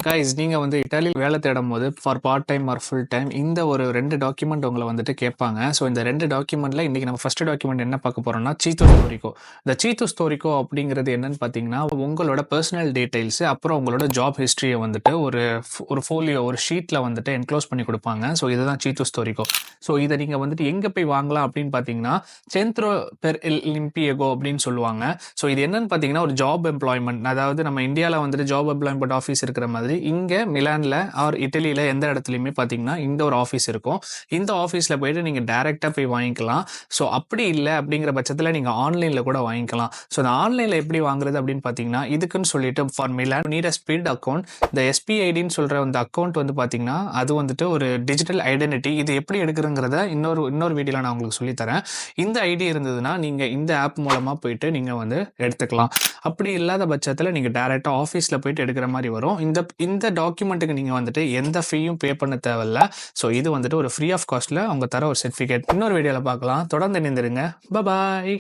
Guys நீங்க வந்து இட்டாலியில் வேலை தேடும்போது for part time or full time இந்த ஒரு 2 டாக்குமெண்ட் உங்கள வந்துட்டு கேட்பாங்க. ஸோ இந்த 2 டாக்குமெண்ட்ல இன்னைக்கு நம்ம ஃபர்ஸ்ட் டாக்குமெண்ட் என்ன பார்க்க போறோம்னா, சீத்தோ ஸ்டோரிக்கோ. இந்த சீத்தோ ஸ்டோரிக்கோ அப்படிங்கிறது என்னன்னு பார்த்தீங்கன்னா, உங்களோட பெர்சனல் டீடைல்ஸ் அப்புறம் உங்களோட ஜாப் ஹிஸ்டரிய வந்துட்டு ஒரு ஃபோலியோ ஒரு ஷீட்ல வந்துட்டு என்க்ளோஸ் பண்ணி குடுப்பாங்க. ஸோ இதுதான் சீத்தோ ஸ்டோரிக்கோ. ஸோ இத நீங்க வந்துட்டு எங்க போய் வாங்கலாம் அப்படின்னு பார்த்தீங்கன்னா, சென்ட்ரோ பெர் இல் லிம்பியகோ அப்படின்னு சொல்லுவாங்க. ஸோ இது என்னன்னு பார்த்தீங்கன்னா, ஒரு ஜாப் எம்ப்ளாய்மெண்ட். அதாவது நம்ம இந்தியால வந்துட்டு ஜாப் எம்ப்ளாய்மெண்ட் ஆஃபீஸ் இருக்கிற மாதிரி இங்க மிலான்ல ஆர் இட்டலியில எந்த இடத்துலையுமே பார்த்தீங்கன்னா இந்த ஒரு ஆஃபீஸ் இருக்கும். இந்த ஆஃபீஸ்ல போயிட்டு நீங்க டைரக்டா போய் வாங்கிக்கலாம். ஸோ அப்படி இல்லை அப்படிங்கிற பட்சத்தில் நீங்க ஆன்லைன்ல கூட வாங்கிக்கலாம். ஸோ இந்த ஆன்லைன்ல எப்படி வாங்குறது அப்படின்னு பார்த்தீங்கன்னா, இதுக்குன்னு சொல்லிட்டு for Milan need a speed account. இந்த எஸ்பிஐடின்னு சொல்ற அந்த அக்கௌண்ட் வந்து பார்த்தீங்கன்னா அது வந்துட்டு ஒரு டிஜிட்டல் ஐடென்டிட்டி. இது எப்படி எடுக்கிறங்கிறத இன்னொரு வீடியோல நான் உங்களுக்கு சொல்லித்தரேன். இந்த ஐடி இருந்ததுன்னா நீங்க இந்த ஆப் மூலமா போயிட்டு நீங்க வந்து எடுத்துக்கலாம். அப்படி இல்லாத பட்சத்தில் நீங்க டைரக்டா ஆஃபீஸ்ல போயிட்டு எடுக்கிற மாதிரி வரும். இந்த டாக்குமெண்ட்டுக்கு நீங்க வந்துட்டு எந்த ஃபீயும் பே பண்ண தேவையில்ல. ஸோ இது வந்துட்டு ஒரு ஃப்ரீ ஆஃப் காஸ்ட்ல அவங்க தர ஒரு சர்டிஃபிகேட். இன்னொரு வீடியோல பார்க்கலாம். தொடர்ந்து இணைந்திருங்க. பாய்.